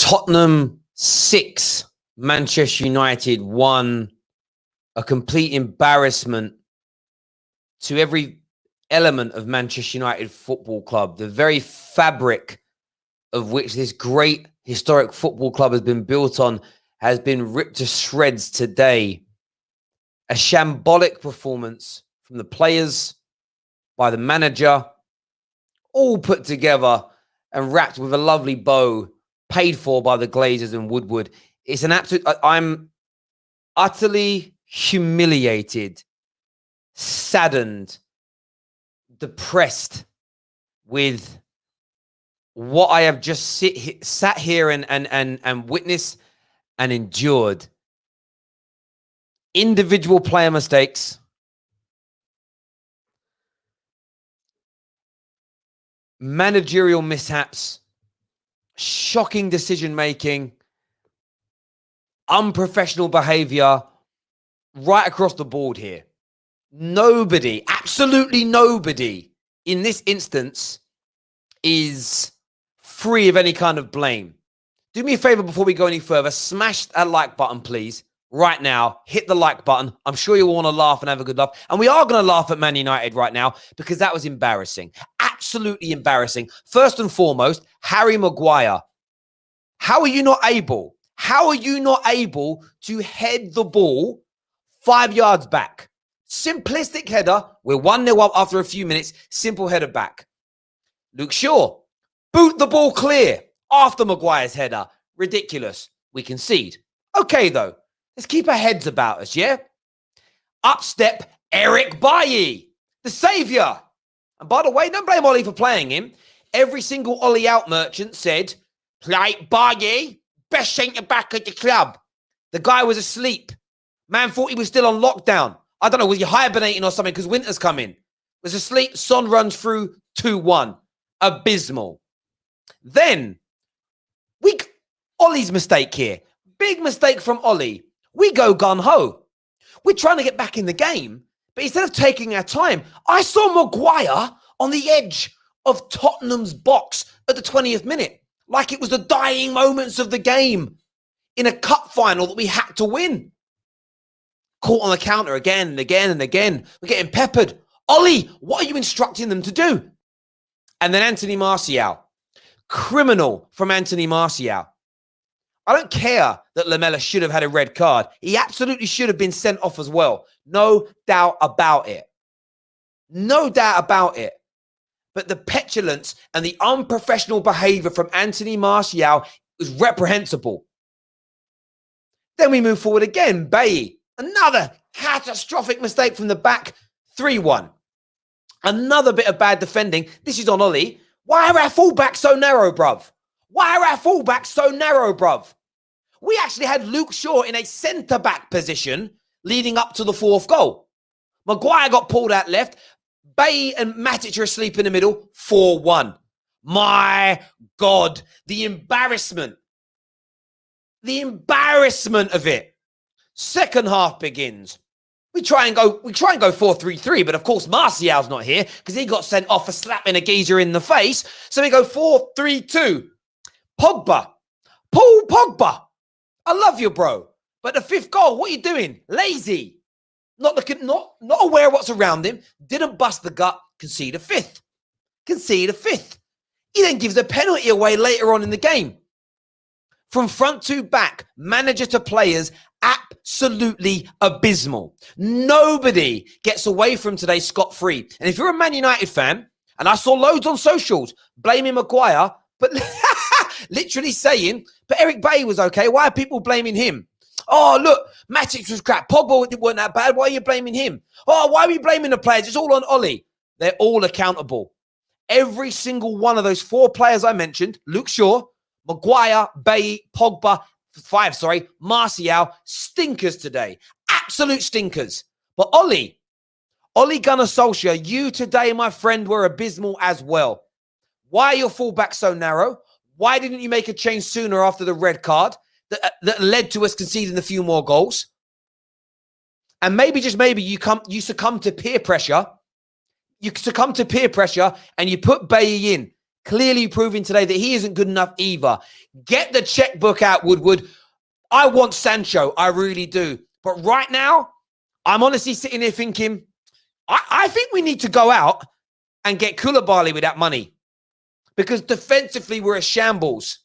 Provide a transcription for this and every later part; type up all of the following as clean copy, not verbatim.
Tottenham 6, Manchester United 1. A complete embarrassment to every element of Manchester United Football Club. The very fabric of which this great historic football club has been built on has been ripped to shreds today. A shambolic performance from the players, by the manager, all put together and wrapped with a lovely bow, paid for by the Glazers and Woodward. It's an absolute... I'm utterly humiliated, saddened, depressed with what I have just sat here and witnessed and endured. Individual player mistakes, managerial mishaps, shocking decision making, unprofessional behavior right across the board here. Nobody, absolutely nobody in this instance is free of any kind of blame. Do me a favor before we go any further. Smash that like button, please. Right now, hit the like button. I'm sure you'll want to laugh and have a good laugh. And we are going to laugh at Man United right now because that was embarrassing. Absolutely embarrassing. First and foremost, Harry Maguire. How are you not able? How are you not able to head the ball 5 yards back? Simplistic header. We're 1-0 up after a few minutes. Simple header back. Luke Shaw. Boot the ball clear after Maguire's header. Ridiculous. We concede. Okay, though. Let's keep our heads about us, yeah? Up step Eric Bailly, the saviour. And by the way, don't blame Ollie for playing him. Every single Ollie out merchant said, play Bailly, best centre-back at the club. The guy was asleep. Man thought he was still on lockdown. I don't know, was he hibernating or something because winter's coming? Was asleep, Son runs through 2-1. Abysmal. Then, Ollie's mistake here. Big mistake from Ollie. We go gun-ho. We're trying to get back in the game, but instead of taking our time, I saw Maguire on the edge of Tottenham's box at the 20th minute, like it was the dying moments of the game in a cup final that we had to win. Caught on the counter again and again and again. We're getting peppered. Ollie, what are you instructing them to do? And then Anthony Martial. Criminal from Anthony Martial. I don't care that Lamela should have had a red card. He absolutely should have been sent off as well. No doubt about it. No doubt about it. But the petulance and the unprofessional behavior from Anthony Martial was reprehensible. Then we move forward again. Bailly, another catastrophic mistake from the back. 3-1. Another bit of bad defending. This is on Ollie. Why are our fullbacks so narrow, bruv? Why are our fullbacks so narrow, bruv? We actually had Luke Shaw in a centre-back position leading up to the fourth goal. Maguire got pulled out left. Bailly and Matic are asleep in the middle. 4-1. My God, the embarrassment. The embarrassment of it. Second half begins. We try and go 4-3-3, but of course Martial's not here because he got sent off for slapping a geezer in the face. So we go 4-3-2. Pogba. Paul Pogba. I love you, bro. But the fifth goal, what are you doing? Lazy. Not aware of what's around him. Didn't bust the gut. Concede a fifth. Concede a fifth. He then gives a penalty away later on in the game. From front to back, manager to players, absolutely abysmal. Nobody gets away from today scot-free. And if you're a Man United fan, and I saw loads on socials blaming Maguire, but literally saying, but Eric Bailly was okay. Why are people blaming him? Oh, look, Matic was crap. Pogba wasn't that bad. Why are you blaming him? Oh, why are we blaming the players? It's all on Ollie. They're all accountable. Every single one of those 4 players I mentioned, Luke Shaw, Maguire, Bailly, Pogba, 5, Martial, stinkers today. Absolute stinkers. But Ollie Gunnar Solskjaer, you today, my friend, were abysmal as well. Why are your fullbacks so narrow? Why didn't you make a change sooner after the red card that led to us conceding a few more goals? And maybe, just maybe, you succumb to peer pressure. You succumb to peer pressure and you put Bailly in. clearly proving today that he isn't good enough either. Get the checkbook out, Woodward. I want Sancho. I really do. But right now, I'm honestly sitting here thinking, I think we need to go out and get Koulibaly with that money. Because defensively, we're a shambles.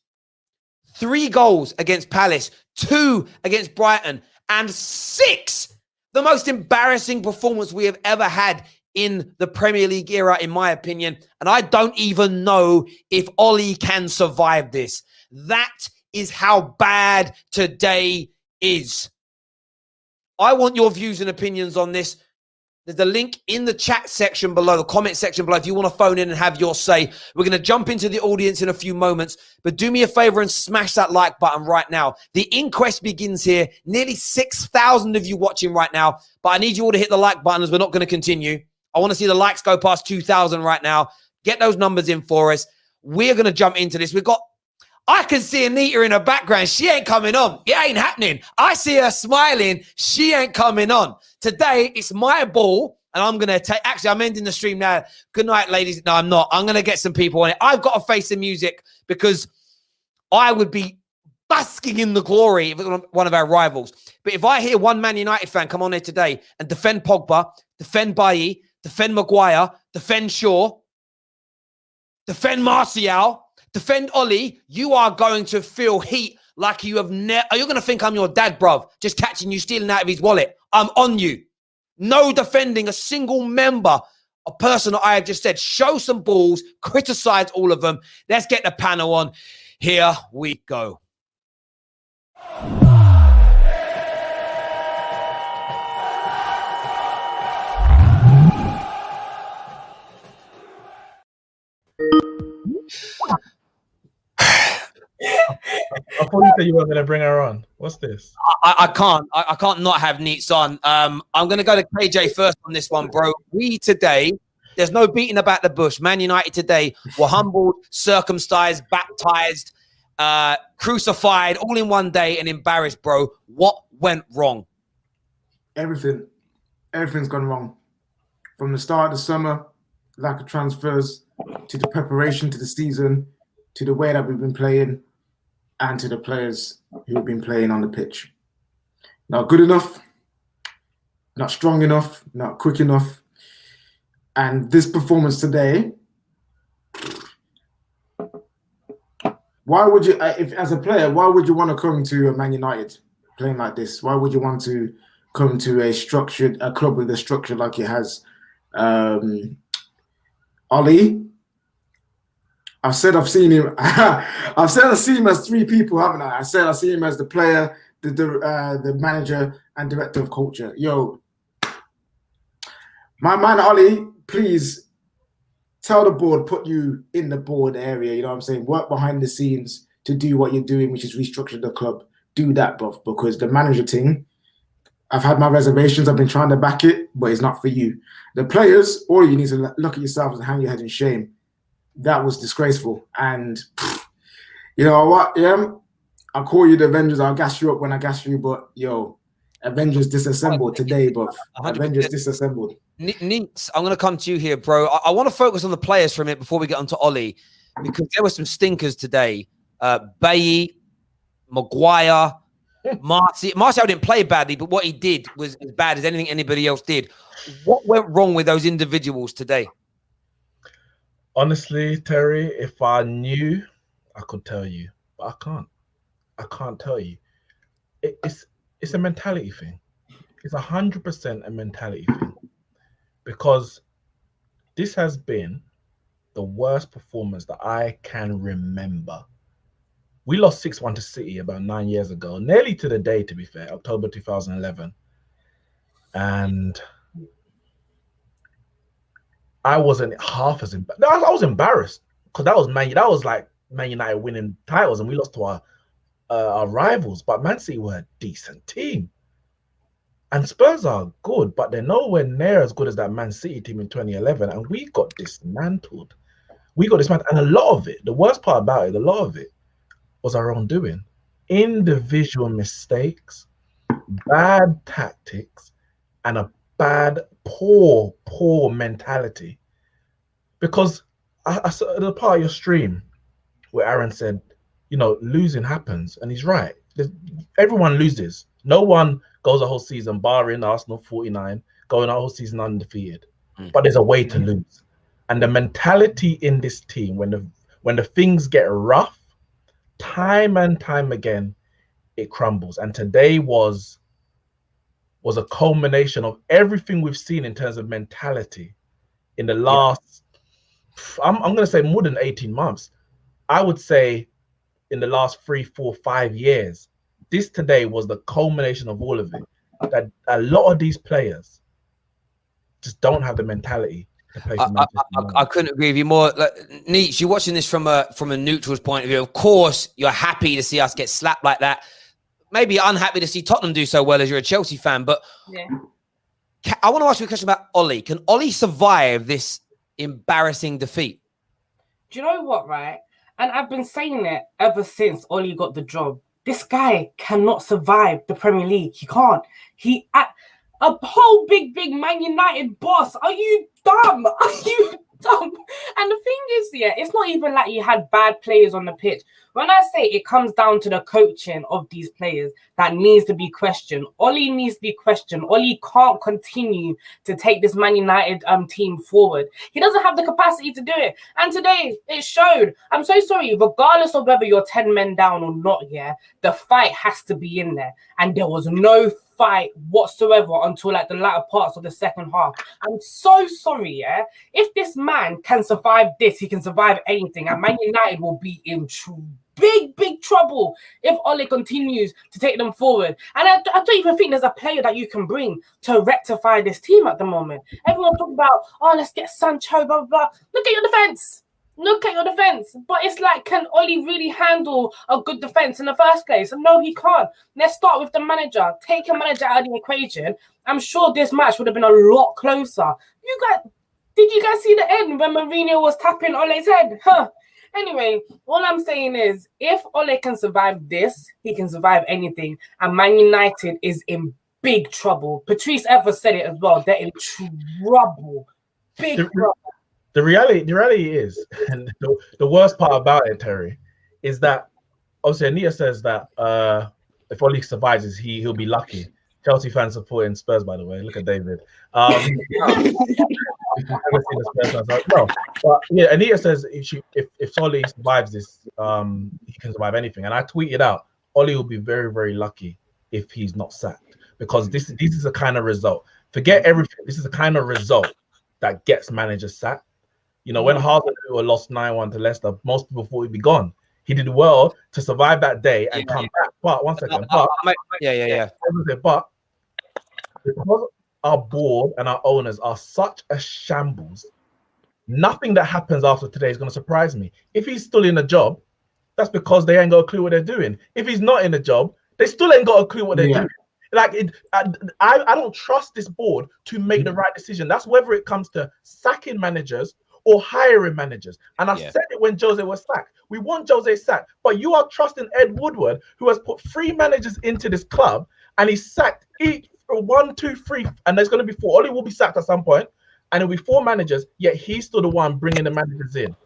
3 goals against Palace, 2 against Brighton, and 6, the most embarrassing performance we have ever had in the Premier League era, in my opinion. And I don't even know if Ollie can survive this. That is how bad today is. I want your views and opinions on this. There's a link in the chat section below, the comment section below, if you want to phone in and have your say. We're going to jump into the audience in a few moments, but do me a favor and smash that like button right now. The inquest begins here. Nearly 6,000 of you watching right now, but I need you all to hit the like button as we're not going to continue. I want to see the likes go past 2,000 right now. Get those numbers in for us. We're going to jump into this. I can see Anita in the background. She ain't coming on. It ain't happening. I see her smiling. She ain't coming on. Today, it's my ball, and I'm going to take... Actually, I'm ending the stream now. Good night, ladies. No, I'm not. I'm going to get some people on it. I've got to face the music because I would be basking in the glory if it was one of our rivals. But if I hear one Man United fan come on here today and defend Pogba, defend Bailly, defend Maguire, defend Shaw, defend Martial, defend Ollie, you are going to feel heat like you have never... You're going to think I'm your dad, bruv, just catching you stealing out of his wallet. I'm on you. No defending a single member, a person that I have just said. Show some balls, criticize all of them. Let's get the panel on. Here we go. I thought you said you weren't going to bring her on. What's this? I can't not have Neats on. I'm going to go to KJ first on this one, bro. We today, there's no beating about the bush. Man United today were humbled, circumcised, baptized, crucified, all in one day and embarrassed, bro. What went wrong? Everything. Everything's gone wrong. From the start of the summer, lack of transfers, to the preparation to the season, to the way that we've been playing, and to the players who have been playing on the pitch. Not good enough, not strong enough, not quick enough. And this performance today, why would you, if as a player, why would you want to come to a Man United playing like this? Why would you want to come to a club with a structure like it has? Ollie, I've said I've seen him. I've said I've seen him as 3 people, haven't I? I said I've seen him as the player, the manager, and director of culture. Yo, my man Ollie, please tell the board, put you in the board area. You know what I'm saying? Work behind the scenes to do what you're doing, which is restructure the club. Do that, bruv, because the manager thing, I've had my reservations. I've been trying to back it, but it's not for you. The players, all you need to look at yourself and hang your head in shame. That was disgraceful. And you know what? Yeah, I'll call you the Avengers. I'll gas you up when I gas you. But yo, Avengers disassembled today, but Avengers disassembled. Neats, I'm going to come to you here, bro. I want to focus on the players for a minute before we get on to Ollie, because there were some stinkers today. Bailly, Maguire, Martial didn't play badly, but what he did was as bad as anything anybody else did. What went wrong with those individuals today? Honestly, Terry, if I knew, I could tell you, but I can't. I can't tell you. It's a mentality thing. It's 100% a mentality thing, because this has been the worst performance that I can remember. We lost 6-1 to City about 9 years ago, nearly to the day, to be fair, October 2011. And I wasn't half as embarrassed. I was embarrassed because that was like Man United winning titles and we lost to our rivals. But Man City were a decent team. And Spurs are good, but they're nowhere near as good as that Man City team in 2011. And we got dismantled. And a lot of it, the worst part about it, a lot of it was our own doing. Individual mistakes, bad tactics, and a bad, poor mentality. Because I saw the part of your stream where Aaron said, you know, losing happens, and he's right. Everyone loses. No one goes a whole season, barring Arsenal 49, going a whole season undefeated. But there's a way to lose, and the mentality in this team when the things get rough, time and time again, it crumbles. And today was a culmination of everything we've seen in terms of mentality in the last. I'm going to say more than 18 months. I would say in the last 3, 4, 5 years, this today was the culmination of all of it. That a lot of these players just don't have the mentality to play for Manchester United. I couldn't agree with you more. Like, Neach, you're watching this from a neutral's point of view. Of course, you're happy to see us get slapped like that. Maybe you're unhappy to see Tottenham do so well as you're a Chelsea fan. But I want to ask you a question about Ollie. Can Ollie survive this embarrassing defeat? Do you know what, right? And I've been saying it ever since Ollie got the job. This guy cannot survive the Premier League. He can't. A whole big Man United boss. Are you dumb? Are you dumb? And the thing is, it's not even like he had bad players on the pitch. When I say it comes down to the coaching of these players that needs to be questioned, Ollie needs to be questioned. Ollie can't continue to take this Man United team forward. He doesn't have the capacity to do it. And today, it showed. I'm so sorry. Regardless of whether you're 10 men down or not, the fight has to be in there. And there was no fight whatsoever until like the latter parts of the second half. I'm so sorry, If this man can survive this, he can survive anything. And Man United will be in big trouble if Ole continues to take them forward. And I don't even think there's a player that you can bring to rectify this team at the moment. Everyone's talking about, let's get Sancho, blah, blah, blah. Look at your defense. Look at your defense. But it's like, can Ole really handle a good defense in the first place? And no, he can't. Let's start with the manager. Take a manager out of the equation. I'm sure this match would have been a lot closer. Did you guys see the end when Mourinho was tapping Ole's head? Anyway, all I'm saying is, if Ole can survive this, he can survive anything. And Man United is in big trouble. Patrice Evans said it as well. They're in trouble. Big trouble. The reality is, and the worst part about it, Terry, is that obviously Anita says that if Ole survives, he'll be lucky. Chelsea fans supporting Spurs, by the way. Look at David. No, but yeah, Anita says if Ole survives this, he can survive anything. And I tweeted out, Ole will be very, very lucky if he's not sacked, because this is the kind of result. Forget everything. This is the kind of result that gets managers sacked. You know, when Hasenhuttl lost 9-1 to Leicester, most people thought he'd be gone. He did well to survive that day and come back. But one second, but because our board and our owners are such a shambles, nothing that happens after today is going to surprise me. If he's still in a job, that's because they ain't got a clue what they're doing. If he's not in a job, they still ain't got a clue what they're doing. Like, I don't trust this board to make the right decision. That's whether it comes to sacking managers or hiring managers. And I said it when Jose was sacked. We want Jose sacked, but you are trusting Ed Woodward, who has put 3 managers into this club, and he's sacked each 1, 2, 3, and there's going to be 4. Ole will be sacked at some point, and it'll be 4 managers, yet he's still the one bringing the managers in.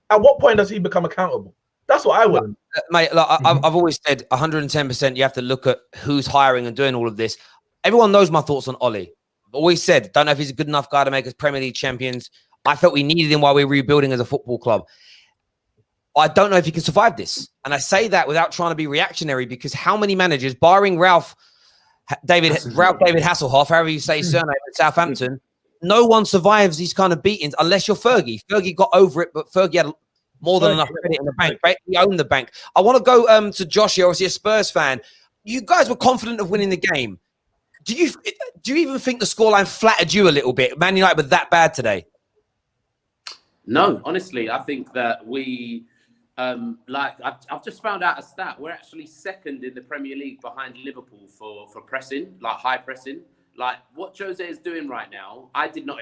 At what point does he become accountable? That's what I would. Mate, like, I've always said 110% you have to look at who's hiring and doing all of this. Everyone knows my thoughts on Ole. Always said, don't know if he's a good enough guy to make us Premier League champions. I felt we needed him while we were rebuilding as a football club. I don't know if he can survive this. And I say that without trying to be reactionary, because how many managers, barring Ralph David Hasselhoff, however you say his surname at Southampton, no one survives these kind of beatings unless you're Fergie. Fergie got over it, but Fergie had more than enough credit in the bank. Right? He owned the bank. I want to go to Josh here, obviously a Spurs fan. You guys were confident of winning the game. Do you even think the scoreline flattered you a little bit? Man United were that bad today? No, honestly, I think that we, I've just found out a stat. We're actually second in the Premier League behind Liverpool for pressing, like high pressing. Like what Jose is doing right now, I did not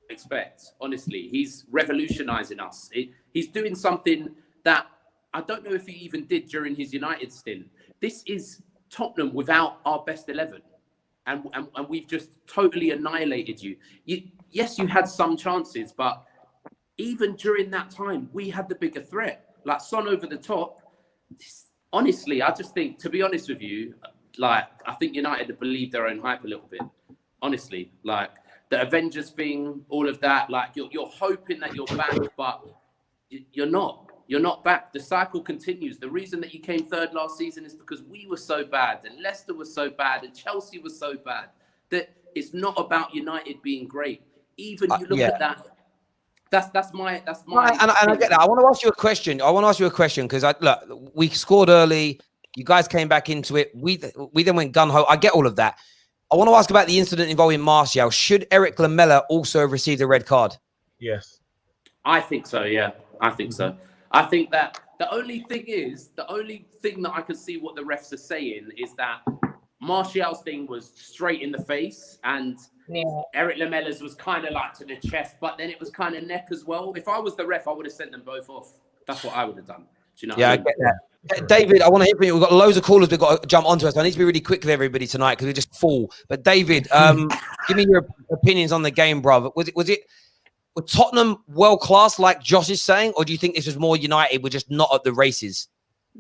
expect. Honestly, he's revolutionising us. He's doing something that I don't know if he even did during his United stint. This is Tottenham without our best 11. And we've just totally annihilated you. Yes, you had some chances, but even during that time, we had the bigger threat. Like Son over the top. Honestly, I just think, to be honest with you, like, I think United believe their own hype a little bit. Honestly, like the Avengers thing, all of that, like you're hoping that you're back, but you're not. You're not back. The cycle continues. The reason that you came third last season is because we were so bad, and Leicester was so bad, and Chelsea was so bad, that it's not about United being great. Even you look at that. That's my. And I get that. I want to ask you a question. Because look, we scored early. You guys came back into it. We then went gun ho. I get all of that. I want to ask about the incident involving Martial. Should Eric Lamela also have received a red card? Yes, I think so. Yeah, I think so. I think that the only thing that I can see what the refs are saying is that Martial's thing was straight in the face, and Eric Lamela's was kind of like to the chest, but then it was kind of neck as well. If I was the ref, I would have sent them both off. That's what I would have done. Do you know? Yeah, I get that. David, I want to hear from you. We've got loads of callers we've got to jump onto us. I need to be really quick with everybody tonight because we just full. But David, give me your opinions on the game, bro. Was Tottenham world class, like Josh is saying, or do you think this was more United were just not at the races?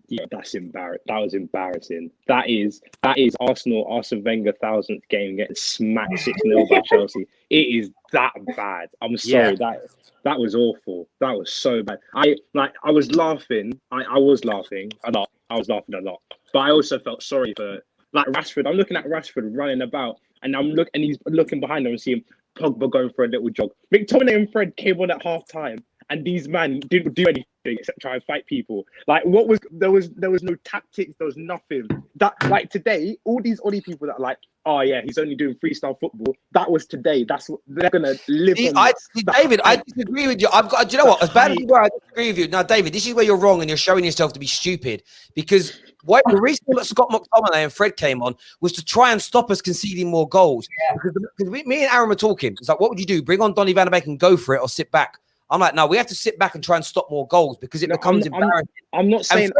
Yeah, that's embarrassing. That was embarrassing. That is Arsene Wenger 1000th game getting smacked 6-0 by Chelsea. It is that bad. I'm sorry. Yeah. That was awful. That was so bad. I was laughing. I was laughing a lot. But I also felt sorry for like Rashford. I'm looking at Rashford running about, and he's looking behind him and seeing Pogba going for a little jog. McTominay and Fred came on at half time, and these men didn't do anything except try and fight people. Like, there was no tactics, there was nothing. That, like, today, all these Ollie people that are like, oh yeah, he's only doing freestyle football. That was today. That's what they're gonna live on. David, I disagree with you. Do you know what? As bad as you were, I disagree with you. Now, David, this is where you're wrong and you're showing yourself to be stupid, because the reason that Scott McTominay and Fred came on was to try and stop us conceding more goals. Yeah. Because me and Aaron were talking. It's like, what would you do? Bring on Donny van de Beek and go for it, or sit back? I'm like, no, we have to sit back and try and stop more goals because it becomes embarrassing. I'm not saying.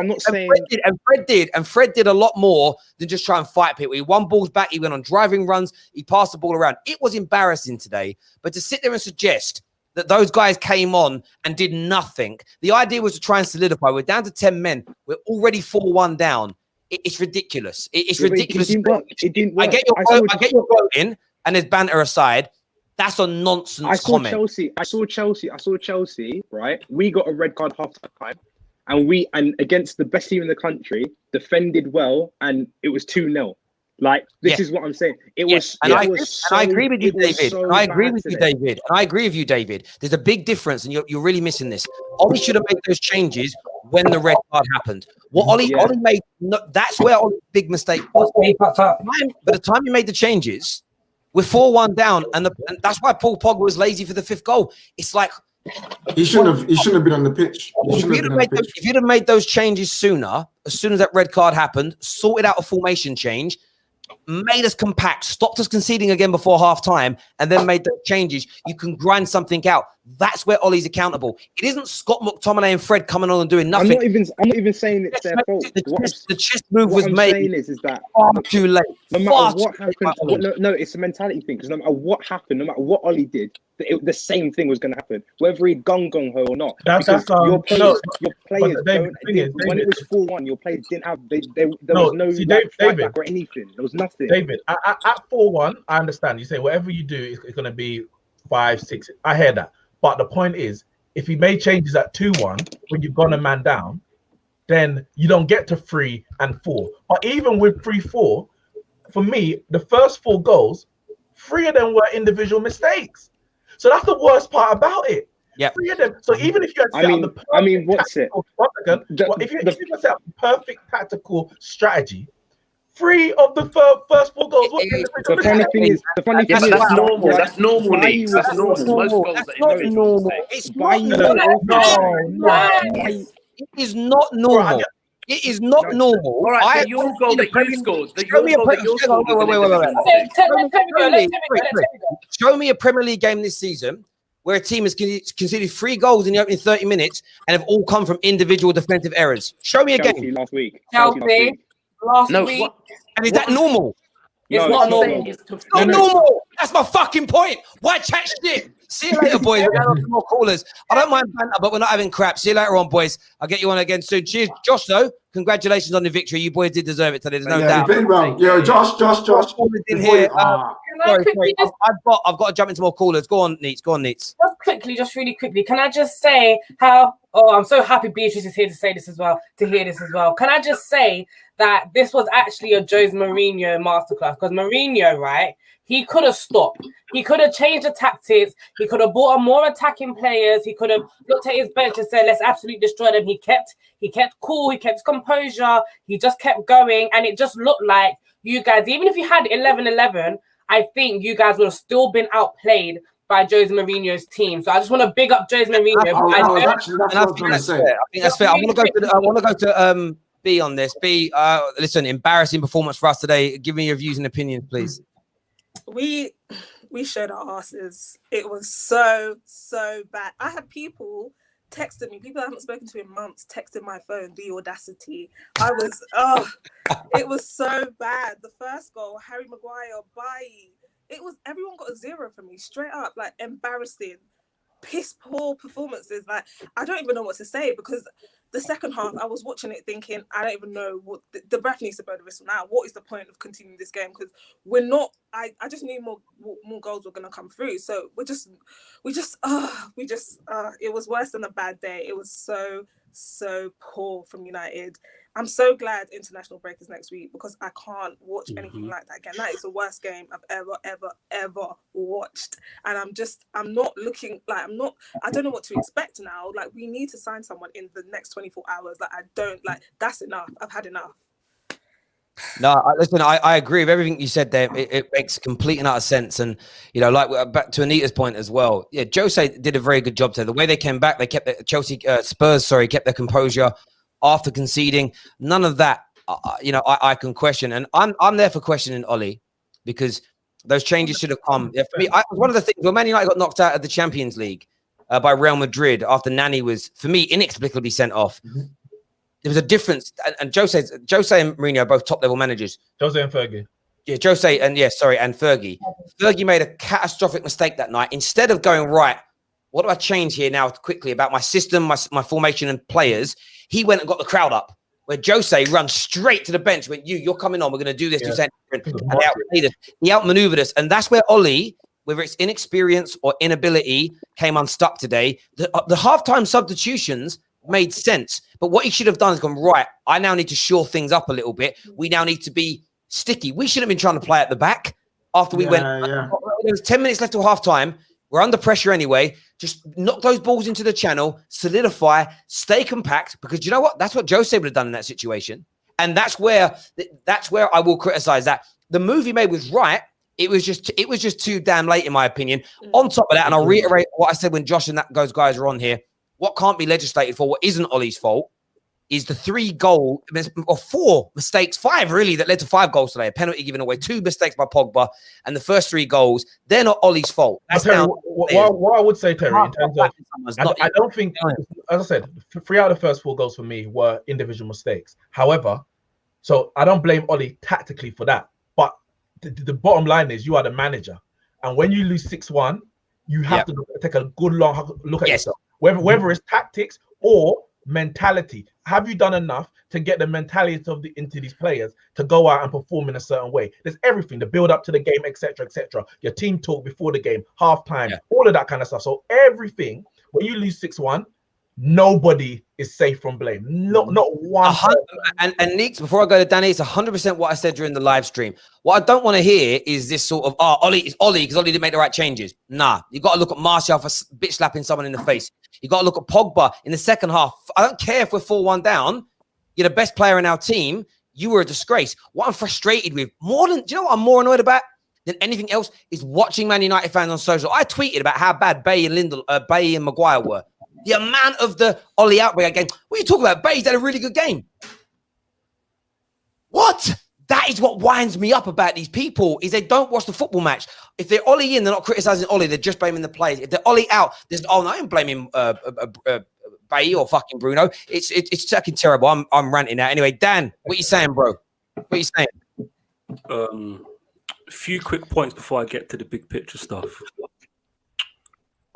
Fred did a lot more than just try and fight people. He won balls back. He went on driving runs. He passed the ball around. It was embarrassing today. But to sit there and suggest that those guys came on and did nothing, the idea was to try and solidify. We're down to 10 men. We're already 4-1 down. It's ridiculous. It's ridiculous. It didn't work. I get your voting, and there's banter aside. That's a nonsense comment. I saw Chelsea, right? We got a red card half time, and against the best team in the country, defended well, and it was 2-0. Like, this is what I'm saying. I agree with you, David. I agree with you, David. There's a big difference, and you're really missing this. Ollie should have made those changes when the red card happened. What Ollie made, that's where Ollie's big mistake was. By the time he made the changes, we're 4-1 down, and that's why Paul Pogba was lazy for the 5th goal. It's like he shouldn't have been on the pitch. If you'd have made those changes sooner, as soon as that red card happened, sorted out a formation change, made us compact, stopped us conceding again before half time, and then made those changes, you can grind something out. That's where Ollie's accountable. It isn't Scott McTominay and Fred coming on and doing nothing. I'm not even saying it's their fault. The chest move was made is that far too late. No matter what happened, no, it's a mentality thing, because no matter what happened, no matter what Ollie did, the same thing was going to happen, whether he gung ho or not. Your players when it was 4-1, your players didn't have. There was no fight back or anything. There was nothing. David, at 4-1, I understand. You say whatever you do is going to be 5-6. I hear that. But the point is, if he made changes at 2-1 when you've gone a man down, then you don't get to 3 and 4. But even with 3-4, for me, the first 4 goals, 3 of them were individual mistakes. So that's the worst part about it. Yeah. 3 of them. So even if you had set up the perfect tactical strategy, 3 of the first 4 goals were individual mistakes. The funny thing is, that's normal. That's normal. That's normal. Most goals that's not normal. It's not normal. It is not normal. It is not normal. All right, so your goal that you scored. Show me a Premier League game this season where a team has conceded 3 goals in the opening 30 minutes and have all come from individual defensive errors. Show me a game. Last week. Last week. And is that normal? It's not normal. It's not normal. That's my fucking point. Why chat shit? See you later, boys. We're going on to more callers. I don't mind banter, but we're not having crap. See you later on, boys. I'll get you on again soon. Cheers. Josh, though, congratulations on the victory. You boys did deserve it today. There's no doubt. You played well. Yeah, Josh. In here. Sorry. Just, I've got to jump into more callers. Go on, Neats. just really quickly, can I just say how? Oh, I'm so happy Beatrice is here to say this as well. To hear this as well. Can I just say that this was actually a Jose Mourinho masterclass? Because Mourinho, right? He could have stopped. He could have changed the tactics. He could have brought on more attacking players. He could have looked at his bench and said, let's absolutely destroy them. He kept cool. He kept composure. He just kept going. And it just looked like you guys, even if you had 11-11, I think you guys would have still been outplayed by Jose Mourinho's team. So I just want to big up Jose Mourinho. That's what I was going to say. I think that's fair. I want to go to B on this. B, listen, embarrassing performance for us today. Give me your views and opinions, please. We showed our asses. It was so bad. I had people texting me, people I haven't spoken to in months, texting my phone, the audacity. It was so bad. The first goal, Harry Maguire, Bailly. Everyone got a 0 from me, straight up, like embarrassing, piss poor performances. Like, I don't even know what to say, because the second half, I was watching it thinking, I don't even know what the ref needs to blow the whistle now. What is the point of continuing this game? Because we're not. I just knew more goals were going to come through. So we just. It was worse than a bad day. It was so poor from United. I'm so glad international break is next week, because I can't watch anything like that again. That is the worst game I've ever watched. And I don't know what to expect now. Like, we need to sign someone in the next 24 hours. That's enough. I've had enough. No, listen, I agree with everything you said there. It makes complete and utter sense. And, like back to Anita's point as well. Yeah, Jose did a very good job there. The way they came back, they kept Spurs kept their composure after conceding. None of that, I can question. And I'm there for questioning Ollie, because those changes should have come. Yeah, for me, one of the things, Man United got knocked out of the Champions League by Real Madrid after Nani was, for me, inexplicably sent off. There was a difference, and Jose and Mourinho are both top-level managers. Jose and Fergie. Yeah, Jose and Fergie. Fergie made a catastrophic mistake that night. Instead of going, right, what do I change here now quickly about my system, my formation and players, he went and got the crowd up, where Jose runs straight to the bench, went, you're coming on, we're going to do this. Yeah. And he outmaneuvered us. And that's where Ollie, whether it's inexperience or inability, came unstuck today. The halftime substitutions made sense, but what he should have done is gone, right, I now need to shore things up a little bit. We now need to be sticky. We shouldn't have been trying to play at the back after we went. There was 10 minutes left till half time. We're under pressure anyway. Just knock those balls into the channel, solidify, stay compact, because you know what? That's what Jose would have done in that situation. And that's where I will criticize that. The move he made was right. It was just too damn late, in my opinion. On top of that, and I'll reiterate what I said when Josh and those guys are on here, what can't be legislated for, what isn't Ollie's fault, is the 4 mistakes, 5 really, that led to 5 goals today. A penalty given away, 2 mistakes by Pogba, and the first 3 goals, they're not Ollie's fault. That's Terry, what I would say, Terry, in terms of, I don't think, as I said, 3 out of the first 4 goals for me were individual mistakes. However, so I don't blame Ollie tactically for that. But the bottom line is, you are the manager. And when you lose 6-1, you have to take a good long look at yourself. Whether it's tactics or mentality. Have you done enough to get the mentality into these players to go out and perform in a certain way? There's everything, the build up to the game, etc., etc. Your team talk before the game, halftime, all of that kind of stuff. So everything, when you lose 6-1, nobody is safe from blame. Not one. And Neeks, before I go to Danny, it's 100% what I said during the live stream. What I don't want to hear is this sort of, Ollie is Ollie because Ollie didn't make the right changes. Nah, you got to look at Martial for bitch slapping someone in the face. You got to look at Pogba in the second half. I don't care if we're 4-1 down. You're the best player in our team. You were a disgrace. What I'm frustrated with, do you know what I'm more annoyed about than anything else, is watching Man United fans on social. I tweeted about how bad Bailly and Maguire were. The amount of the Ollie outbreak game. What are you talking about? Bailly's had a really good game. What? That is what winds me up about these people, is they don't watch the football match. If they're Ollie in, they're not criticizing Ollie. They're just blaming the players. If they're Ollie out, no, I ain't blaming Bailly or fucking Bruno. It's fucking terrible. I'm ranting now. Anyway, Dan, what are you saying, bro? What are you saying? A few quick points before I get to the big picture stuff.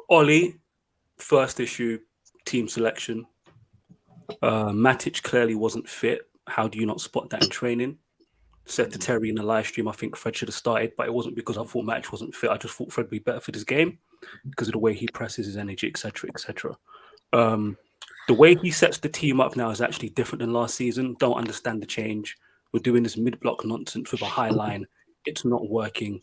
Ollie, first issue, team selection. Matic clearly wasn't fit. How do you not spot that in training? Said to Terry in the live stream, I think Fred should have started, but it wasn't because I thought Matic wasn't fit. I just thought Fred would be better for this game because of the way he presses his energy, etc., etc. The way he sets the team up now is actually different than last season. Don't understand the change. We're doing this mid-block nonsense with a high line. It's not working.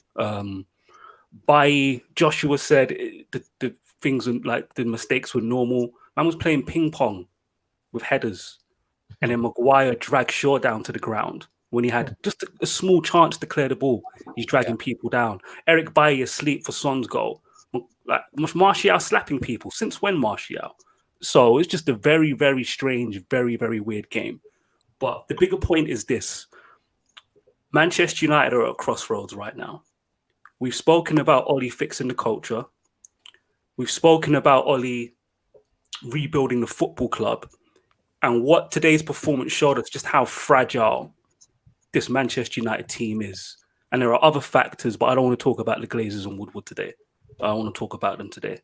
By Joshua said the things like the mistakes were normal. Man was playing ping pong with headers, and then Maguire dragged Shaw down to the ground when he had just a small chance to clear the ball. He's dragging people down. Eric Bailly asleep for Son's goal. Like Martial slapping people. Since when Martial? So it's just a very, very strange, very, very weird game. But the bigger point is this. Manchester United are at a crossroads right now. We've spoken about Ollie fixing the culture. We've spoken about Ollie rebuilding the football club. And what today's performance showed us just how fragile this Manchester United team is. And there are other factors, but I don't want to talk about the Glazers and Woodward today. I want to talk about them today.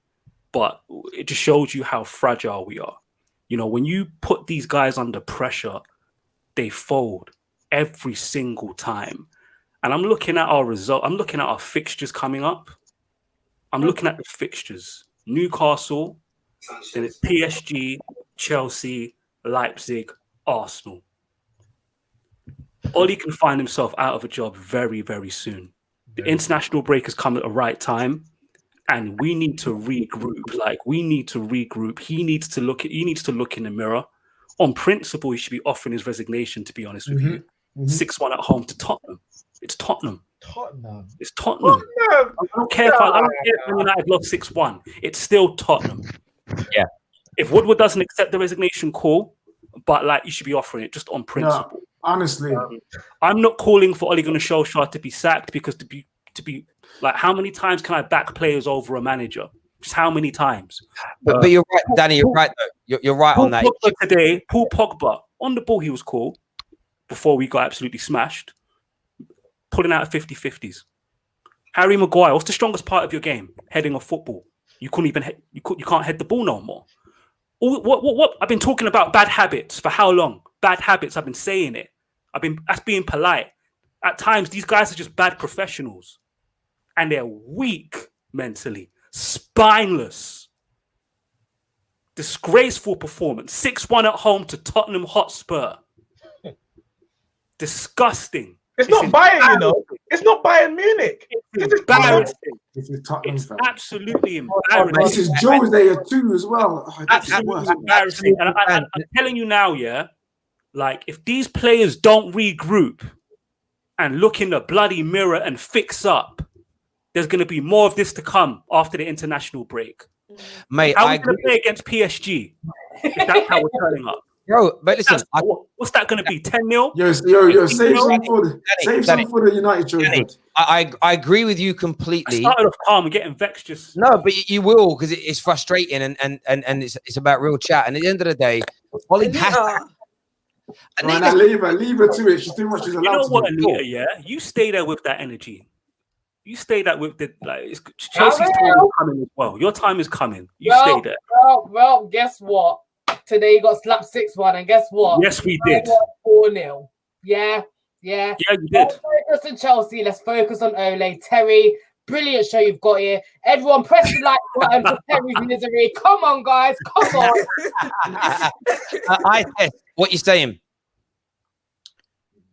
But it just shows you how fragile we are. You know, when you put these guys under pressure, they fold every single time. And I'm looking at our result. I'm looking at our fixtures coming up. I'm looking at the fixtures. Newcastle, then it's PSG, Chelsea, Leipzig, Arsenal. Ollie can find himself out of a job very, very soon. The international break has come at the right time. And we need to regroup. Like, we need to regroup. He needs to look in the mirror. On principle, he should be offering his resignation, to be honest with you. 6-1 at home to Tottenham. It's Tottenham. It's Tottenham. I don't care if United lost 6-1. It's still Tottenham. Yeah. If Woodward doesn't accept the resignation call, but like, you should be offering it just on principle. No, honestly. I'm not calling for Ole Gunnar Solskjaer to be sacked, because to be like, how many times can I back players over a manager? Just how many times? But you're right, Danny. You're right, though. You're right on that. Paul Pogba, on the ball, he was cool before we got absolutely smashed. Pulling out 50-50s. Harry Maguire, what's the strongest part of your game? Heading a football. You couldn't even you can't head the ball no more. What? I've been talking about bad habits for how long? Bad habits. I've been saying it. That's being polite. At times, these guys are just bad professionals. And they're weak mentally, spineless. Disgraceful performance. 6-1 at home to Tottenham Hotspur. Disgusting. It's not Bayern, you know. It's not Bayern Munich. It's embarrassing. This is Tottenham. It's absolutely embarrassing. This is Joe's day too as well. Oh, absolutely embarrassing. And I'm telling you now, yeah, like, if these players don't regroup and look in the bloody mirror and fix up, there's going to be more of this to come after the international break. Mate, how are we going to play against PSG if that's how we're turning up? Yo, but listen, what's that going to be? 10-0? Yo, save some for the United children. I agree with you completely. I started off calm and getting vexed. Just no, but you will, because it's frustrating and it's about real chat. And at the end of the day, Ollie has. Leave her to it. She's too much. She's allowed. You know what, to Anita? Yeah, you stay there with that energy. You stay there with the Chelsea's time is coming as well. Your time is coming. You stay there. Well, guess what? Today you got slapped 6-1, and guess what? Yes, we did. 4-0. Yeah. Yeah, you did. Let's focus on Chelsea. Let's focus on Ole. Terry, brilliant show you've got here. Everyone, press the like button for Terry's misery. Come on, guys. Come on. What you saying?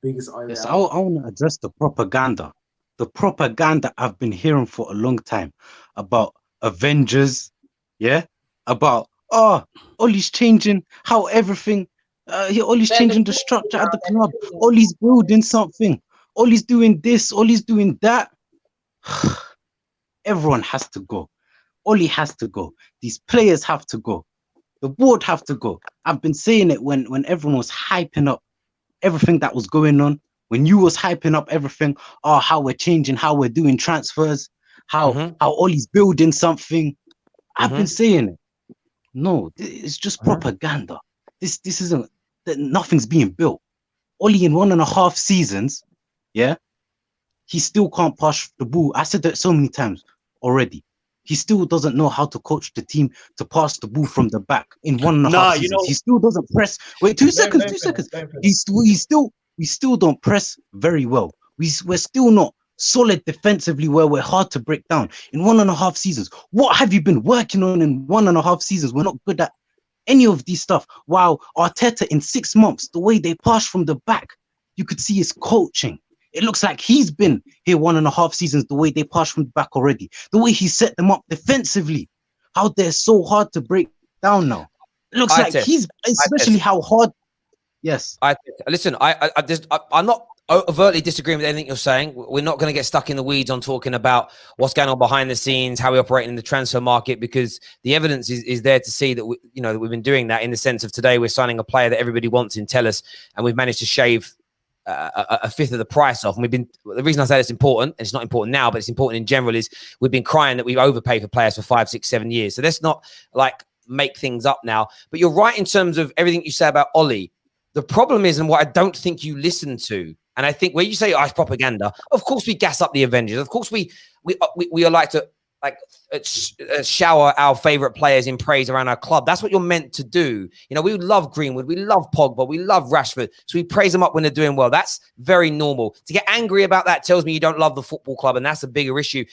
Biggest yes, I want to address the propaganda. The propaganda I've been hearing for a long time about Avengers, yeah? About, Ollie's changing how everything, Ollie's changing the structure at the club. Ollie's building something. Ollie's doing this. Ollie's doing that. Everyone has to go. Ollie has to go. These players have to go. The board have to go. I've been saying it when everyone was hyping up everything that was going on. When you was hyping up everything, how we're changing, how we're doing transfers, how Ollie's building something. I've been saying it. No, it's just propaganda. This isn't, nothing's being built. Ollie in 1.5 seasons, yeah, he still can't pass the ball. I said that so many times already. he still doesn't know how to coach the team to pass the ball from the back in 1.5 Nah, you seasons. know- He still doesn't press. Wait, 2 seconds, 2 seconds. We still don't press very well. We're still not solid defensively where we're hard to break down. In 1.5 seasons, what have you been working on in 1.5 seasons? We're not good at any of these stuff. While Arteta in 6 months, the way they pass from the back, you could see his coaching. It looks like he's been here 1.5 seasons, the way they pass from the back already, the way he set them up defensively, how they're so hard to break down now. It looks like he's, especially how hard. Yes. Listen, I'm not overtly disagreeing with anything you're saying. We're not going to get stuck in the weeds on talking about what's going on behind the scenes, how we operate in the transfer market, because the evidence is there to see that that we've been doing that, in the sense of today we're signing a player that everybody wants in Tellus, and we've managed to shave a fifth of the price off. And the reason I say it's important, and it's not important now, but it's important in general, is we've been crying that we've overpaid for players for 5, 6, 7 years. So let's not make things up now. But you're right in terms of everything you say about Ollie. The problem is, and what I don't think you listen to, and I think where you say it's propaganda, of course we gas up the Avengers. Of course we are like to shower our favorite players in praise around our club. That's what you're meant to do. We love Greenwood, we love Pogba, we love Rashford, so we praise them up when they're doing well. That's very normal. To get angry about that tells me you don't love the football club, and that's a bigger issue,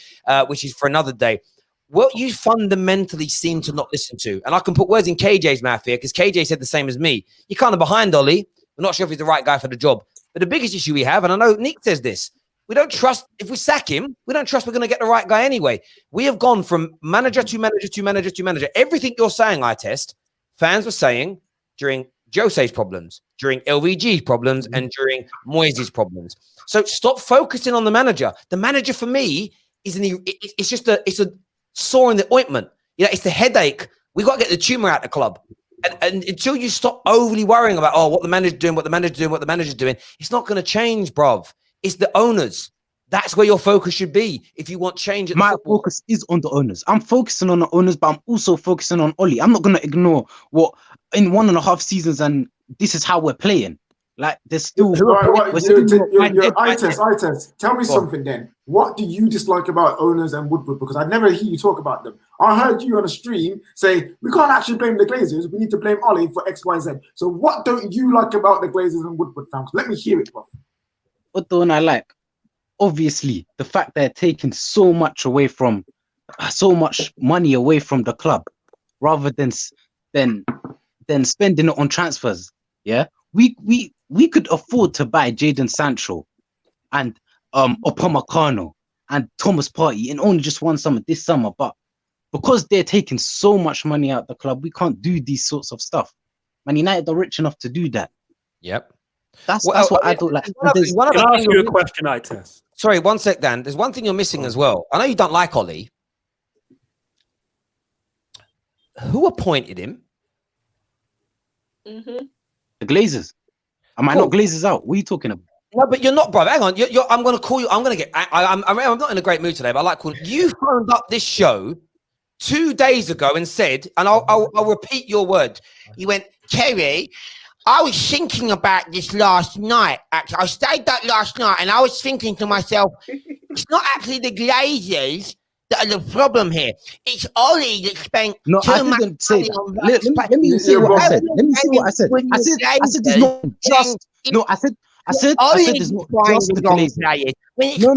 which is for another day. What you fundamentally seem to not listen to, and I can put words in KJ's mouth here, because KJ said the same as me. You're kind of behind Ollie. We're not sure if he's the right guy for the job. But the biggest issue we have, and I know Nick says this, we don't trust, if we sack him, we don't trust we're going to get the right guy anyway. We have gone from manager to manager to manager to manager. Everything you're saying, fans were saying during Jose's problems, during LVG's problems, and during Moyes' problems. So stop focusing on the manager. The manager for me it's just a sore in the ointment. It's the headache. We got to get the tumor out of the club. And until you stop overly worrying about, what the manager's doing, what the manager's doing, it's not going to change, bruv. It's the owners. That's where your focus should be if you want change. My focus is on the owners. I'm focusing on the owners, but I'm also focusing on Ollie. I'm not going to ignore what in 1.5 seasons, and this is how we're playing. Like, there's still... Ites, tell me something then. What do you dislike about owners and Woodward? Because I never hear you talk about them. I heard you on a stream say, we can't actually blame the Glazers. We need to blame Ollie for X, Y, Z. So what don't you like about the Glazers and Woodward fans? Let me hear it, bro. What don't I like? Obviously, the fact they're taking so much money away from the club, rather than spending it on transfers. Yeah, we could afford to buy Jadon Sancho and Upamecano and Thomas Partey in only just one summer, this summer. But because they're taking so much money out of the club, we can't do these sorts of stuff. Man United are rich enough to do that. Yep. That's what I don't like. Can I ask you a question, Ites? Sorry, one sec, Dan. There's one thing you're missing as well. I know you don't like Ollie. Who appointed him? Mm-hmm. The Glazers. Am I not Glazers out? What are you talking about? No, but you're not, brother. Hang on. I'm going to call you. I'm going to get... I'm not in a great mood today, but I like calling... You phoned up this show 2 days ago and said, and I'll repeat your word. You went, Kerry, I was thinking about this last night. Actually, I stayed up last night and I was thinking to myself, it's not actually the Glazers that are the problem here. It's Ollie that spent too much money on let me see what I said. Let me see what I said. I said it's not just... No, I said it's not just the Glazers. No.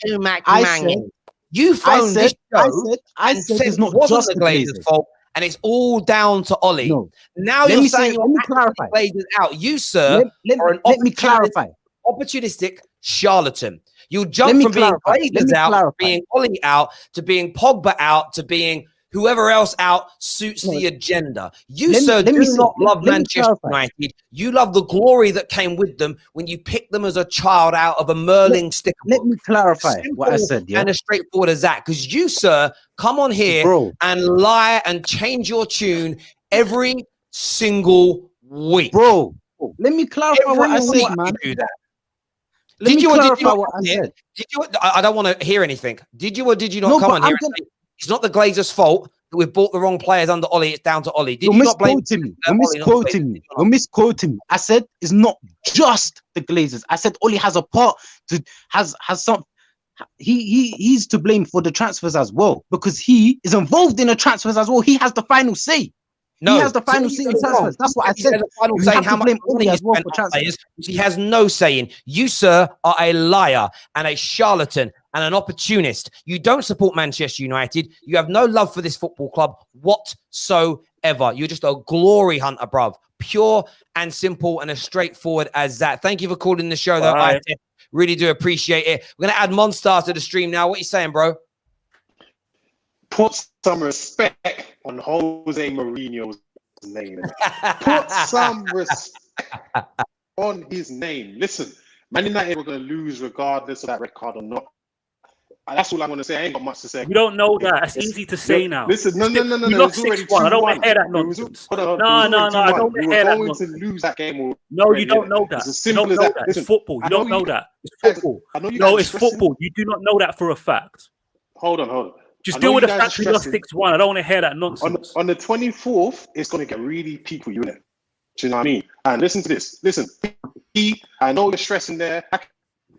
Too much money. You phoned this show I said it's not just the Glazers' fault. And it's all down to Ollie. No. Now you're saying you're clarify. Glazers out. You, sir, let me clarify. Opportunistic charlatan. You'll jump from being Glazers out to being Ollie out to being Pogba out to being whoever else out suits the agenda. You, sir, do not love Manchester United. You love the glory that came with them when you picked them as a child out of a Merlin sticker book. Let me clarify what I said, yeah? And as straightforward as that. Because you, sir, come on here and lie and change your tune every single week. Bro, let me clarify what I said, man. Do that. Did you clarify what I said? I don't want to hear anything. Did you or did you not come on here and say, it's not the Glazers' fault that we've bought the wrong players under Ollie. It's down to Ollie. Did you not blame me? You're misquoting me. I said it's not just the Glazers. I said Ollie has a part to has some. he's to blame for the transfers as well, because he is involved in the transfers as well. He has the final say. No, he has the final say in transfers. That's what I said. You have to blame Ole as well for transfers. He has no say in. You, sir, are a liar and a charlatan and an opportunist. You don't support Manchester United. You have no love for this football club whatsoever. You're just a glory hunter, bruv. Pure and simple and as straightforward as that. Thank you for calling the show, though. I really do appreciate it. We're going to add Monstars to the stream now. What are you saying, bro? Put some respect on Jose Mourinho's name. Put some respect on his name. Listen, Man United were going to lose regardless of that red card or not. That's all I'm going to say. I ain't got much to say. We don't know that. It's easy to say now. Listen, no. We lost 6-1. I don't want to hear that nonsense. No. I don't want to hear that nonsense. To lose that game. No, you don't know that. It's as simple as that. It's football. You don't know that. It's football. No, it's football. You do not know that for a fact. Hold on. Just deal with the fact we lost 6-1. I don't want to hear that nonsense. On the 24th, it's going to get really people unit. Do you know what I mean? And listen to this. Listen, I know you're stressing there. I can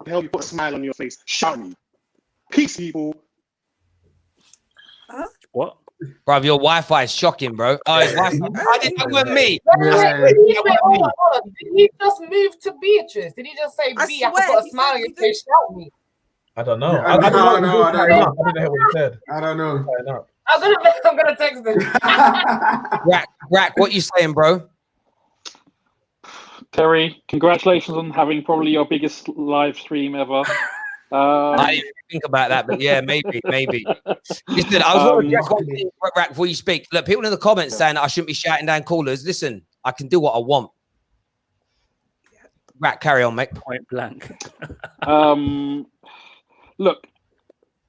help you put a smile on your face. Shout me. Peace, people. What? Bro, your Wi-Fi is shocking, bro. Oh, it's Wi-Fi. That wasn't me. Did he just move to Beatrice? Did he just say, B, I can put a smile on your face, shout me? I don't know. I don't know. I didn't hear what he said. I don't know. I'm gonna text him. Rack, what you saying, bro? Terry, congratulations on having probably your biggest live stream ever. I didn't think about that, but yeah, maybe. Listen, I was going to address one thing, Rack, before you speak. Look, people in the comments saying that I shouldn't be shouting down callers. Listen, I can do what I want. Rack, carry on, mate. Point blank. Look,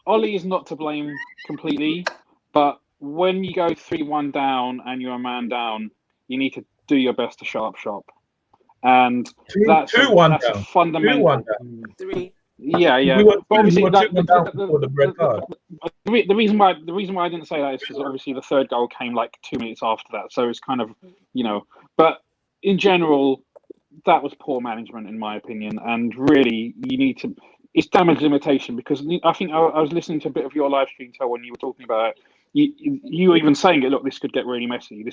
Ollie is not to blame completely, but when you go 3-1 down and you're a man down, you need to do your best to shut up shop. And that's a fundamental. 3. Yeah. The reason why I didn't say that is because obviously the third goal came like 2 minutes after that, so it's kind of, But in general, that was poor management in my opinion, and really you need to. It's damage limitation, because I think I was listening to a bit of your live stream, when you were talking about it. You were even saying it. Look, this could get really messy.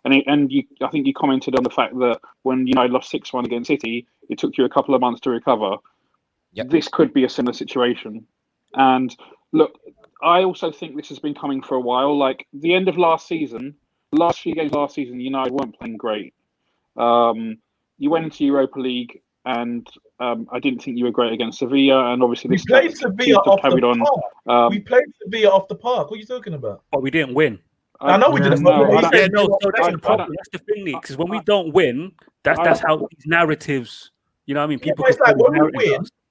And I think you commented on the fact that when United lost 6-1 against City, it took you a couple of months to recover. Yep. This could be a similar situation. And look, I also think this has been coming for a while. Like the end of last season, last few games last season, United weren't playing great. You went into Europa League, and I didn't think you were great against Sevilla, and obviously we played Sevilla off the park. We played Sevilla off the park. What are you talking about? But we didn't win. I know we didn't. That's the problem. That's the thing, Nick. Because when we don't win, that's how these narratives. You know what I mean? People. It's like when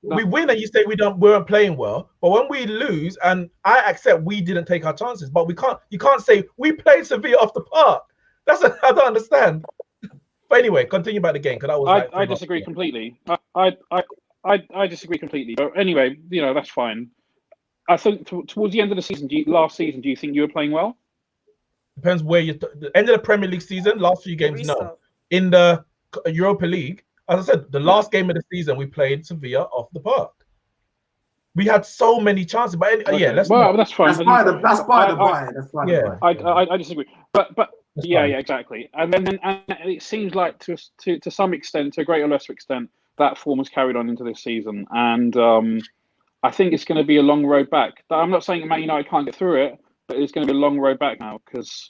we win, and you say we weren't playing well. But when we lose, and I accept we didn't take our chances, but you can't say we played Sevilla off the park. I don't understand. But anyway, continue about the game, because I disagree completely. I disagree completely. But anyway, that's fine. I think towards the end of the season, last season, do you think you were playing well? Depends where the end of the Premier League season, last few games, no. In the Europa League, as I said, the last game of the season, we played Sevilla off the park. We had so many chances, but that's fine. That's by the by. I disagree, but yeah, exactly. And then it seems like to some extent, to a greater or lesser extent, that form has carried on into this season, and I think it's going to be a long road back. I'm not saying Man United can't get through it, but it's going to be a long road back now, because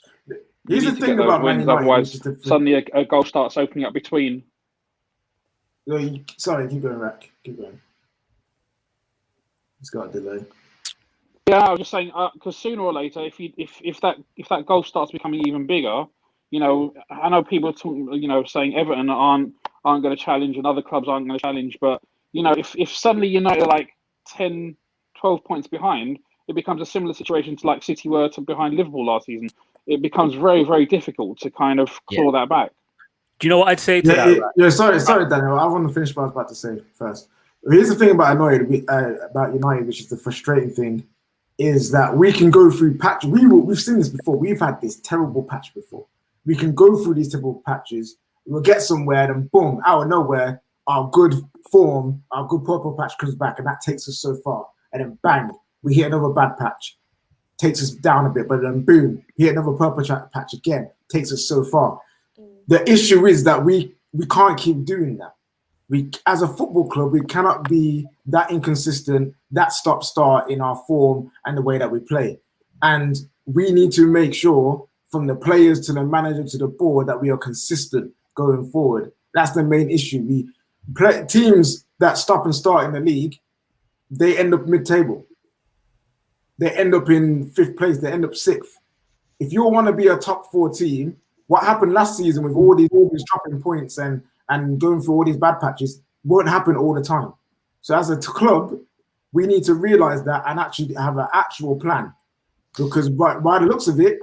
here's the thing about Man United, otherwise suddenly a goal starts opening up between. Sorry, keep going, Rack. Keep going. It's got a delay. Yeah, I was just saying, because sooner or later, if that goal starts becoming even bigger, I know people are saying Everton aren't going to challenge and other clubs aren't going to challenge, but if suddenly United are like 10, 12 points behind, it becomes a similar situation to like City were behind Liverpool last season. It becomes very, very difficult to kind of claw that back. Do you know what I'd say to that? Yeah, sorry, Daniel. I want to finish what I was about to say first. Here's the thing about United, which is the frustrating thing, is that we can go through patches. We've seen this before. We've had this terrible patch before. We can go through these terrible patches. We'll get somewhere, and boom, out of nowhere, our good form, our good purple patch comes back, and that takes us so far. And then bang, we hit another bad patch, takes us down a bit, but then boom, hit another purple patch again, takes us so far. The issue is that we can't keep doing that. We, as a football club, we cannot be that inconsistent, that stop-start in our form and the way that we play. And we need to make sure, from the players to the manager to the board, that we are consistent going forward. That's the main issue. We play teams that stop and start in the league, they end up mid-table. They end up in 5th place. They end up 6th. If you want to be a top 4 team, what happened last season with all these dropping points and going through all these bad patches won't happen all the time. So as a club, we need to realize that and actually have an actual plan, because by the looks of it,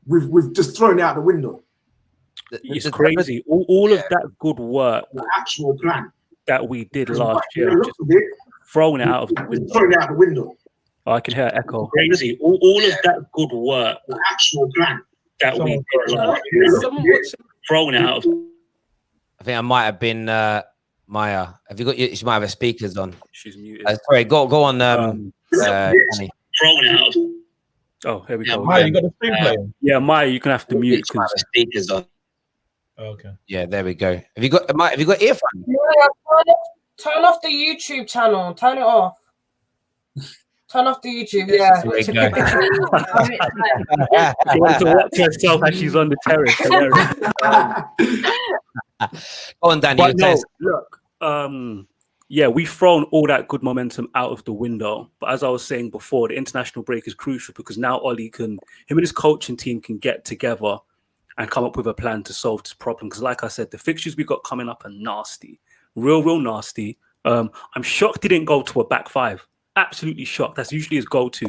we've just thrown it out the window. It's crazy. All of that good work, the actual plan that we did last year, just throwing it out of the window. Throwing it out the window. Oh, I can hear echo. Crazy. All of that good work, the actual plan that we did last year, throwing it out of. I think I might have been Maya. Have you got? She might have her speakers on. She's muted. Sorry, go on. Throwing it out. Oh, here we go. Maya, you got the screen playing? Yeah, Maya, you can have to mute because speakers on. Okay. Yeah, there we go. Have you got? Maya, have you got earphones? Yeah, turn off the YouTube channel. Turn it off. Turn off the YouTube. Yeah. There we go. She wants to watch herself as she's on the terrace. Go on, Danny. But no, look, yeah, we've thrown all that good momentum out of the window. But as I was saying before, the international break is crucial because now Ollie him and his coaching team can get together and come up with a plan to solve this problem. Because like I said, the fixtures we got coming up are nasty, real nasty. I'm shocked he didn't go to a back 5. Absolutely shocked. That's usually his go-to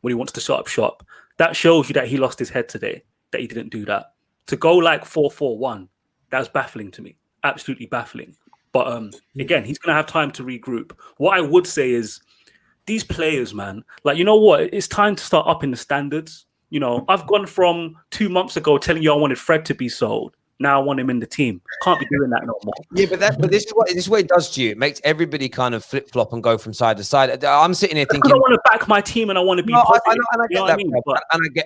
when he wants to shut up shop. That shows you that he lost his head today, that he didn't do that. To go like 4-4-1, that's baffling to me. Absolutely baffling. But again, he's going to have time to regroup. What I would say is these players, man, like, you know what? It's time to start upping the standards. You know, I've gone from 2 months ago telling you I wanted Fred to be sold. Now I want him in the team. Can't be doing that no more. Yeah, but this is what it does to you. It makes everybody kind of flip flop and go from side to side. I'm sitting here thinking, I want to back my team and I want to be positive.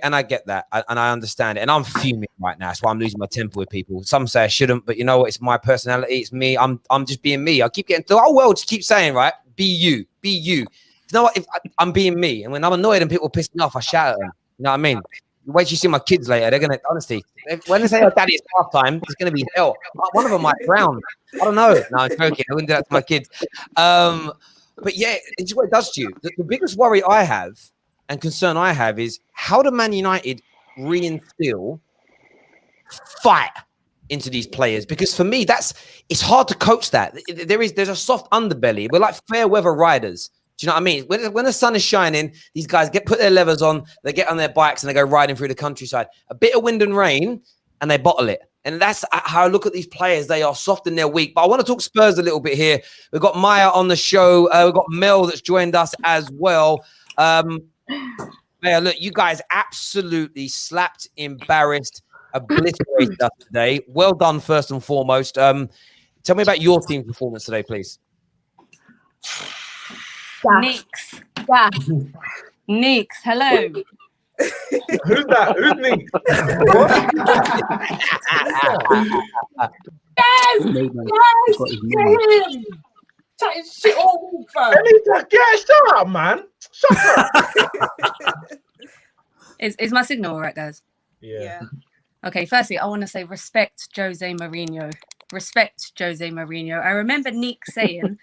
I get that, and I understand it. And I'm fuming right now. That's why I'm losing my temper with people. Some say I shouldn't, but you know what? It's my personality. It's me. I'm just being me. I keep getting the whole world just keeps saying, right? Be you. Be you. You know what? If I'm being me, and when I'm annoyed and people piss me off, I shout at them. You know what I mean? Wait till you see my kids later. They're gonna honestly. When they say, "Oh, Daddy, it's half time," it's gonna be hell. One of them might drown. I don't know. No, I'm joking. I wouldn't do that to my kids. But yeah, it's what it does to you. The biggest worry I have and concern I have is how do Man United reinstill fight into these players? Because for me, it's hard to coach that. There's a soft underbelly. We're like fair weather riders. Do you know what I mean? When the sun is shining, these guys put their levers on, they get on their bikes and they go riding through the countryside. A bit of wind and rain and they bottle it. And that's how I look at these players. They are soft and they're weak. But I want to talk Spurs a little bit here. We've got Maya on the show. We've got Mel that's joined us as well. Maya, look, you guys absolutely slapped, embarrassed, obliterated us today. Well done, first and foremost. Tell me about your team performance today, please. Nix. Yeah. Nix. Hello. Who's that? Who's Nick? Yes! Chatting shit all week, fam. Yeah, shut up, man. Shut up. Is my signal all right, guys? Yeah. Okay, firstly, I want to say respect Jose Mourinho. Respect Jose Mourinho. I remember Nick saying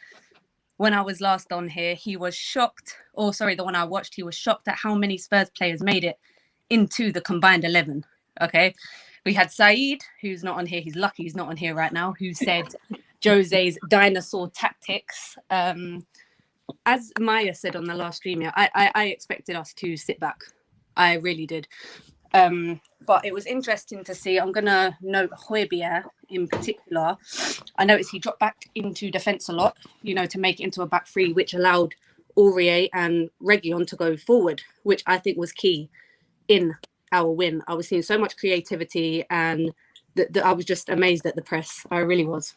when I was last on here, he was shocked, the one I watched, he was shocked at how many Spurs players made it into the combined 11. Okay. We had Saeed, who's not on here. He's lucky he's not on here right now, who said Jose's dinosaur tactics. As Maya said on the last stream, I expected us to sit back. I really did. But it was interesting to see. I'm going to note Højbjerg in particular. I noticed he dropped back into defence a lot, to make it into a back 3, which allowed Aurier and Reguilon to go forward, which I think was key in our win. I was seeing so much creativity and I was just amazed at the press. I really was.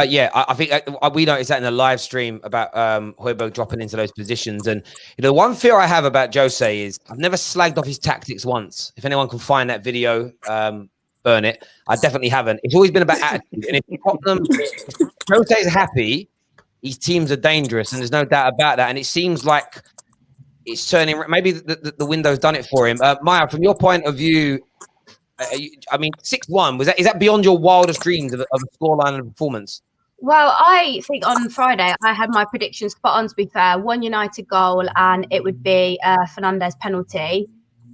Yeah, I think we noticed that in the live stream about Højbjerg dropping into those positions. And the one fear I have about Jose is I've never slagged off his tactics once. If anyone can find that video, burn it. I definitely haven't. It's always been about attitude. And if Jose is happy, his teams are dangerous, and there's no doubt about that. And it seems like it's turning. Maybe the window's done it for him. Maya, from your point of view, I mean, 6-1 is that beyond your wildest dreams of a scoreline and a performance? Well, I think on Friday I had my predictions spot on, to be fair. 1 United goal and it would be Fernandes penalty.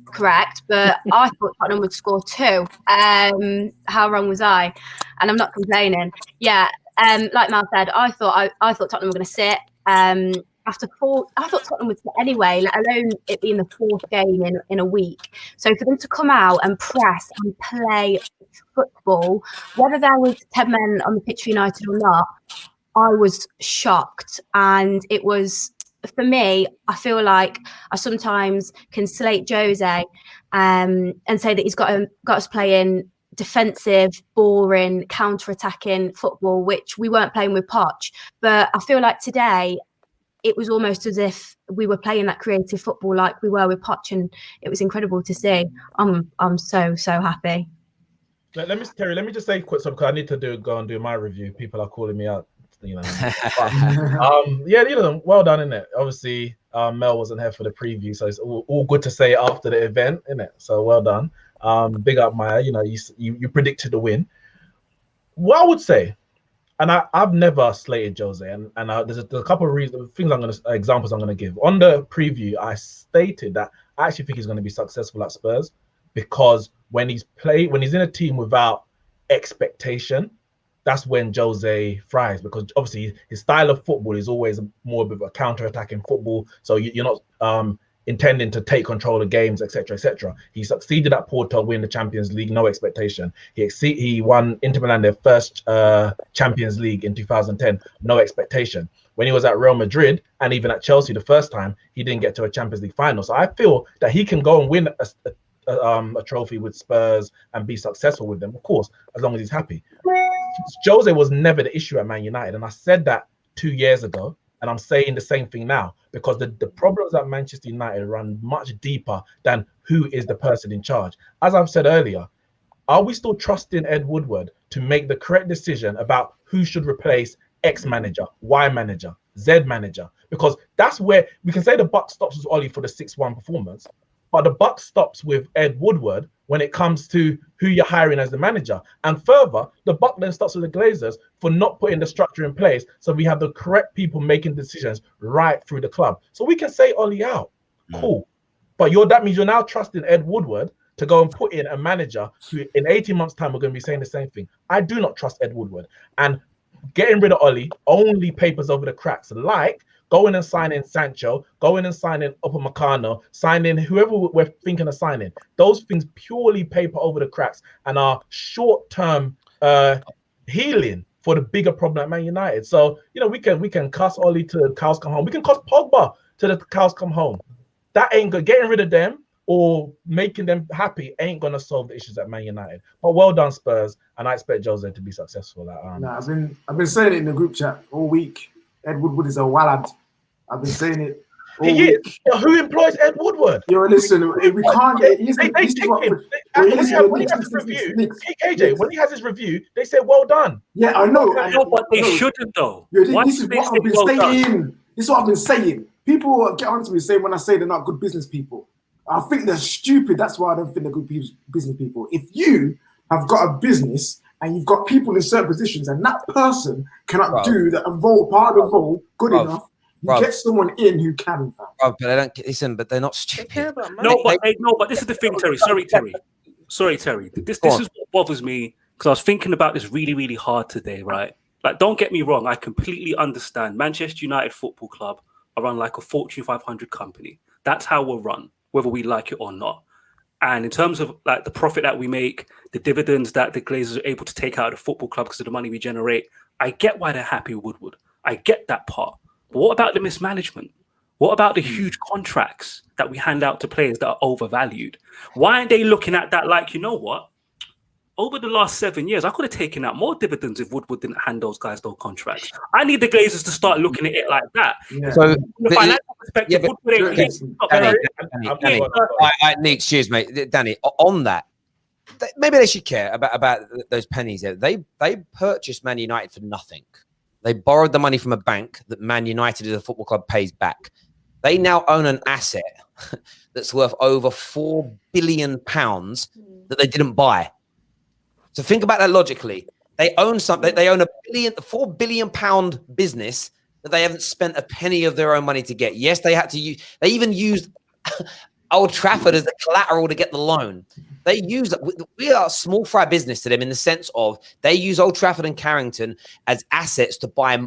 Correct. But I thought Tottenham would score 2. How wrong was I? And I'm not complaining. Yeah. Like Mal said, I thought Tottenham were going to sit. After 4, I thought Tottenham would sit anyway, let alone it being the 4th game in a week. So for them to come out and press and play football, whether there was 10 men on the pitch for United or not, I was shocked. And it was, for me, I feel like I sometimes can slate Jose and say that he's got us playing defensive, boring, counter-attacking football, which we weren't playing with Poch. But I feel like today it was almost as if we were playing that creative football like we were with Poch, and it was incredible to see. I'm so happy. Let me just say quick something, because I need to go and do my review. People are calling me out, yeah, well done, innit? Obviously, Mel wasn't here for the preview, so it's all good to say after the event, innit? So well done. Big up Maya, you predicted the win. What I would say, and I've never slated Jose, and there's a couple of examples I'm gonna give. On the preview, I stated that I actually think he's going to be successful at Spurs, because when he's in a team without expectation, that's when Jose thrives, because obviously his style of football is always more of a counter-attacking football. So you're not intending to take control of games, etc., etc. He succeeded at Porto, win the Champions League, no expectation. He won Inter Milan their first Champions League in 2010, no expectation. When he was at Real Madrid and even at Chelsea the first time, he didn't get to a Champions League final. So I feel that he can go and win a trophy with Spurs and be successful with them, of course, as long as he's happy. Jose was never the issue at Man United, and I said that 2 years ago, and I'm saying the same thing now, because the problems at Manchester United run much deeper than who is the person in charge. As I've said earlier, are we still trusting Ed Woodward to make the correct decision about who should replace X manager, Y manager, Z manager? Because that's where we can say the buck stops with Ollie for the 6-1 performance, but the buck stops with Ed Woodward when it comes to who you're hiring as the manager. And further, the buck then stops with the Glazers for not putting the structure in place, so we have the correct people making decisions right through the club. So we can say Ollie out, cool. But that means you're now trusting Ed Woodward to go and put in a manager who in 18 months' time we're going to be saying the same thing. I do not trust Ed Woodward. And getting rid of Ollie only papers over the cracks, like going and signing Sancho, going and signing Upamecano, signing whoever we're thinking of signing. Those things purely paper over the cracks and are short-term healing for the bigger problem at Man United. So, we can cuss Ollie to the cows come home. We can cuss Pogba to the cows come home. That ain't good. Getting rid of them or making them happy ain't going to solve the issues at Man United. But well done, Spurs, and I expect Jose to be successful. I've been saying it in the group chat all week. Ed Woodward is a wallad. I've been saying it all week. Who employs Ed Woodward? Listen, we can't get... When he has his review, KJ, when he has his review, they say, well done. Yeah, I know. No, but they shouldn't, though. This is what I've been saying. This is what I've been saying. People get onto me saying when I say they're not good business people. I think they're stupid. That's why I don't think they're good business people. If you have got a business and you've got people in certain positions and that person cannot do that part of the role good enough, you get someone in who can. But they don't listen. But they're not stupid. But this is the thing, Terry. Sorry, Terry. This is what bothers me, because I was thinking about this really, really hard today, right? Like, don't get me wrong. I completely understand. Manchester United Football Club are run like a Fortune 500 company. That's how we're run, whether we like it or not. And in terms of like the profit that we make, the dividends that the Glazers are able to take out of the football club because of the money we generate, I get why they're happy with Woodward. I get that part. But what about the mismanagement? What about the huge contracts that we hand out to players that are overvalued? Why aren't they looking at that like, you know what? over the last 7 years, I could have taken out more dividends if Woodward didn't hand those guys those contracts. I need the Glazers to start looking at it like that. Yeah. So From the financial perspective, Woodward Danny, Nick, excuse me, Danny. On that, maybe they should care about those pennies. They purchased Man United for nothing. They borrowed the money from a bank that Man United as a football club pays back. They now own an asset that's worth over £4 billion that they didn't buy. So think about that logically. They own something. They own £4 billion business that they haven't spent a penny of their own money to get. Yes, they had to use. They even used Old Trafford as the collateral to get the loan. They use. We are a small fry business to them in the sense of they use Old Trafford and Carrington as assets to buy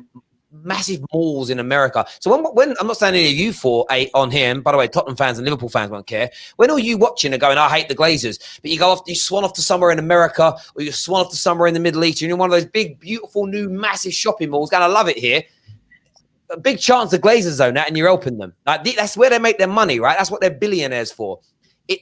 massive malls in America. So when I'm not saying any of you four on here, and by the way, Tottenham fans and Liverpool fans won't care. When all you watching are going, I hate the Glazers, but you go off, you swan off to somewhere in America, or you swan off to somewhere in the Middle East, and you're in one of those big, beautiful, new, massive shopping malls, going, I love it here. A big chance the Glazers own that, and you're helping them. Like that's where they make their money, right? That's what they're billionaires for.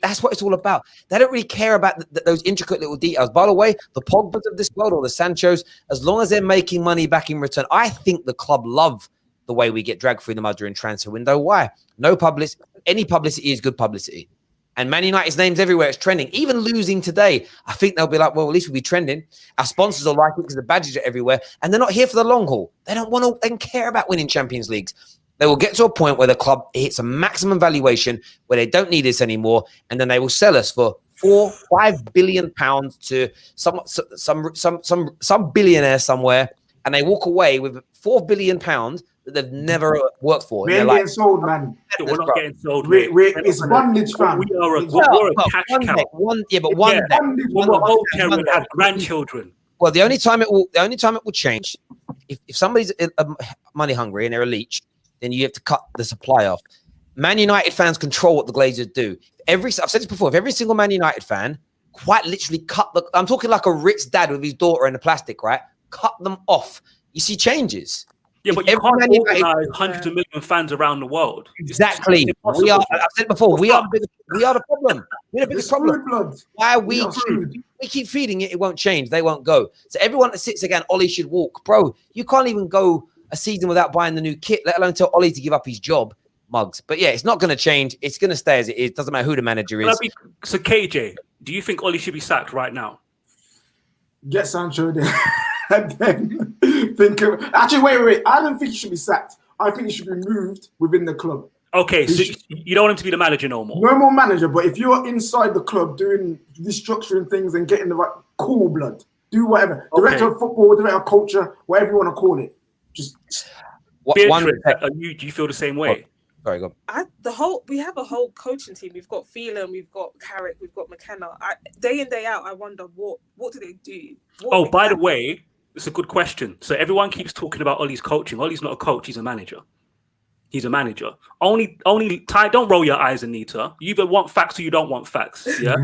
That's what it's all about. They don't really care about those intricate little details. By the way, the Pogbas of this world or the Sanchos, as long as they're making money back in return, I think the club love the way we get dragged through the mud during transfer window. Why? No publicity. Any publicity is good publicity. And Man United's name's everywhere. It's trending. Even losing today, I think they'll be like, well, at least we'll be trending. Our sponsors will like it because the badges are everywhere. And they're not here for the long haul. They don't care about winning Champions Leagues. They will get to a point where the club hits a maximum valuation where they don't need us anymore, and then they will sell us for £4-5 billion to some billionaire somewhere, and they walk away with £4 billion that they've never worked for. We're getting sold, man. We're not getting sold. It's bondage, fam. We're a cash cow. One day, when we're old, we'll have grandchildren. Well, the only time it will change if somebody's money hungry and they're a leech, then you have to cut the supply off. Man United fans control what the Glazers do. I've said this before. If every single Man United fan quite literally I'm talking like a rich dad with his daughter in the plastic, right? Cut them off. You see changes. Yeah, but you can't organize hundreds of million fans around the world. Exactly. I've said it before. We are the problem. We're the biggest problem. Why we keep feeding it, it won't change. They won't go. So everyone that sits again, Ollie should walk. Bro, you can't even go a season without buying the new kit, let alone tell Ollie to give up his job. Mugs. But yeah, it's not going to change. It's going to stay as it is. Doesn't matter who the manager is. So KJ, do you think Ollie should be sacked right now? Get Sancho there. And then think of... Actually, wait. I don't think he should be sacked. I think he should be moved within the club. Okay, so you don't want him to be the manager no more? No more manager, but if you're inside the club doing restructuring things and getting the right cool blood, do whatever. Director of football, director of culture, whatever you want to call it. Just... do you feel the same way? Sorry, go on. We have a whole coaching team. We've got Phelan, we've got Carrick, we've got McKenna. Day in, day out, I wonder what do they do? By the way, it's a good question. So everyone keeps talking about Ollie's coaching. Ollie's not a coach, he's a manager. He's a manager. Only Ty, don't roll your eyes, Anita. You either want facts or you don't want facts. Yeah.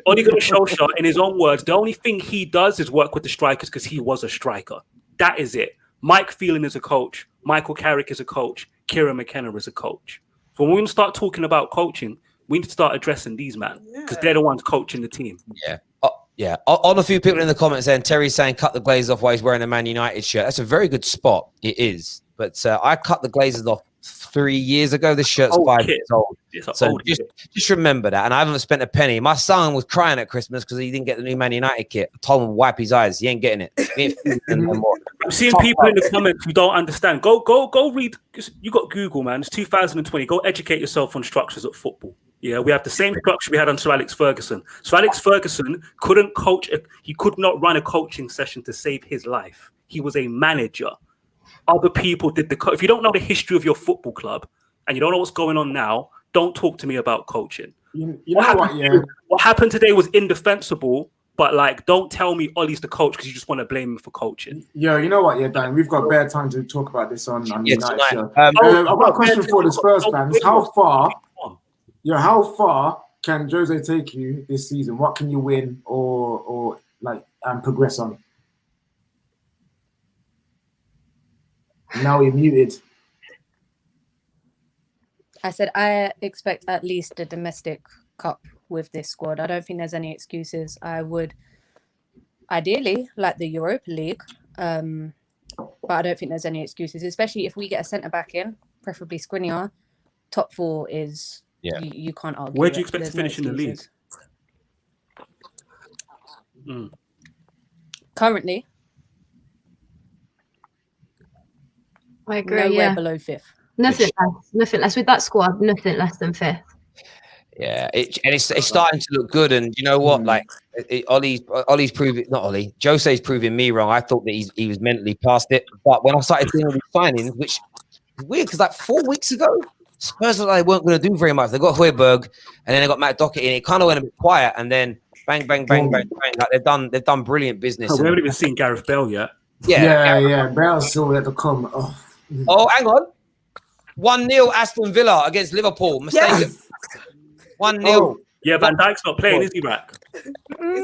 Ollie going to show shot in his own words. The only thing he does is work with the strikers because he was a striker. That is it. Mike Phelan is a coach. Michael Carrick is a coach. Kieran McKenna is a coach. So when we start talking about coaching, we need to start addressing these men because they're the ones coaching the team. Yeah. Yeah. On a few people in the comments saying, Terry's saying cut the Glazers off while he's wearing a Man United shirt. That's a very good spot. It is. But I cut the Glazers off 3 years ago. This shirt's 5 years old. So just remember that. And I haven't spent a penny. My son was crying at Christmas because he didn't get the new Man United kit. I told him to wipe his eyes. He ain't getting it. I'm seeing people in the comments who don't understand. Go read. You got Google, man. It's 2020. Go educate yourself on structures of football. Yeah, we have the same structure we had on Sir Alex Ferguson. Sir Alex Ferguson couldn't coach. He could not run a coaching session to save his life. He was a manager. Other people did if you don't know the history of your football club and you don't know what's going on now, don't talk to me about coaching. What happened today was indefensible, but don't tell me Ollie's the coach because you just want to blame him for coaching. Yeah, you know what, Dan, we've got bare time to talk about this on United show. I've got a question for the Spurs fans. How far can Jose take you this season? What can you win or progress on? Now you're muted. I said I expect at least a domestic cup with this squad. I don't think there's any excuses. I would Ideally, like the Europa League. But I don't think there's any excuses, especially if we get a centre back in, preferably Skriniar. Top 4 is you can't argue. Where do you it. expect There's to finish in the league? Currently, I agree. nowhere below 5th. Nothing less with that squad. Nothing less than 5th. Yeah, it's starting to look good, and you know what? Like Ollie's proving, not Ollie, Jose's proving me wrong. I thought that he was mentally past it, but when I started seeing all these signings, which is weird because like 4 weeks ago, Spurs looked like they weren't going to do very much. They got Højbjerg, and then they got Matt Doherty, and it kind of went a bit quiet, and then bang, bang, bang, bang, bang. Like they've done brilliant business. We haven't even seen Gareth Bale yet. Yeah. Bale's still at the come. Oh, hang on. 1-0 Aston Villa against Liverpool. Mistake. 1-0. Oh. Yeah, Van Dijk's not playing, is he, Rack? Is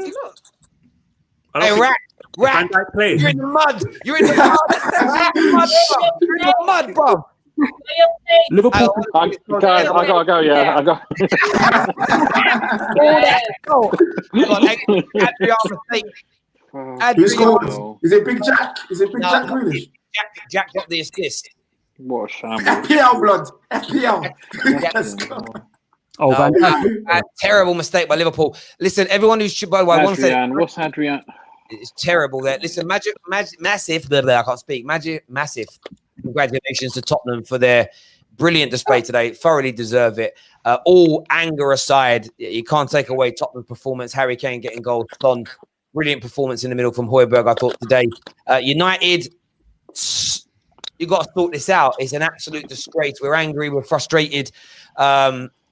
he not? Hey, Rack. Van Dijk playing. You're in the mud. You're in the mud. You're in the mud, bro. Liverpool. Guys, I gotta go. Yeah, I got. Who scored? Is it Big Jack? Is it Big Jack Grealish? Jack got the assist. What a shambles. FPL blood. FPL. Let's go. Oh, a terrible mistake by Liverpool. Listen, everyone who's by the way, Adrian, what's Adrian? It's terrible there. Listen, massive. Blah, blah, I can't speak. Massive. Congratulations to Tottenham for their brilliant display today. Thoroughly deserve it. All anger aside, you can't take away Tottenham's performance. Harry Kane getting goals. Son, brilliant performance in the middle from Højbjerg, I thought today. United, you got to sort this out. It's an absolute disgrace. We're angry. We're frustrated.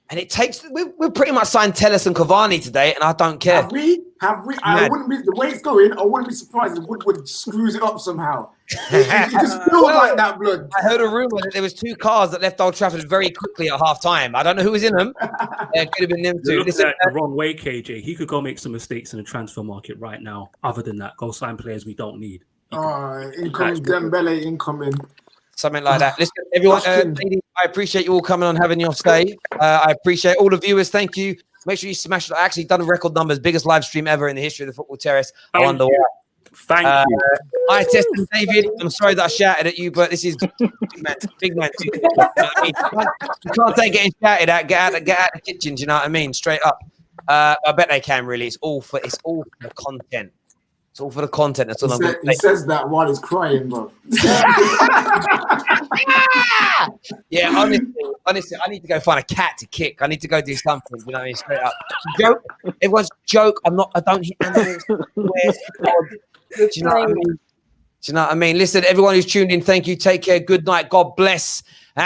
And it takes, we're pretty much signed Telles and Cavani today, and I don't care. Have we? I wouldn't be, the way it's going, I wouldn't be surprised if Woodward screws it up somehow. It just feels like that, blood. I heard a rumor that there was 2 cars that left Old Trafford very quickly at half time. I don't know who was in them. It could have been them too. Listen, the wrong way, KJ. He could go make some mistakes in the transfer market right now. Other than that, go sign players we don't need. Incoming Dembele, incoming. Something like that. Listen, everyone, ladies, I appreciate you all coming on, having your say. I appreciate all the viewers. Thank you. Make sure you smash it. I actually done record numbers, biggest live stream ever in the history of the Football Terrace. I wonder why. Thank you. Hi, Teston David. I'm sorry that I shouted at you, but this is big man. You can't take getting shouted at. Get out of the kitchen. Do you know what I mean? Straight up. I bet they can. Really, it's all for the content. It's all for the content. That's all I'm going to say. He says that while he's crying, bro. Yeah, honestly, I need to go find a cat to kick. I need to go do something. You know what I mean? Straight up. Joke. Everyone's joke. I don't hit animals. Do you know what I mean? Do you know what I mean? Listen, everyone who's tuned in, thank you. Take care. Good night. God bless.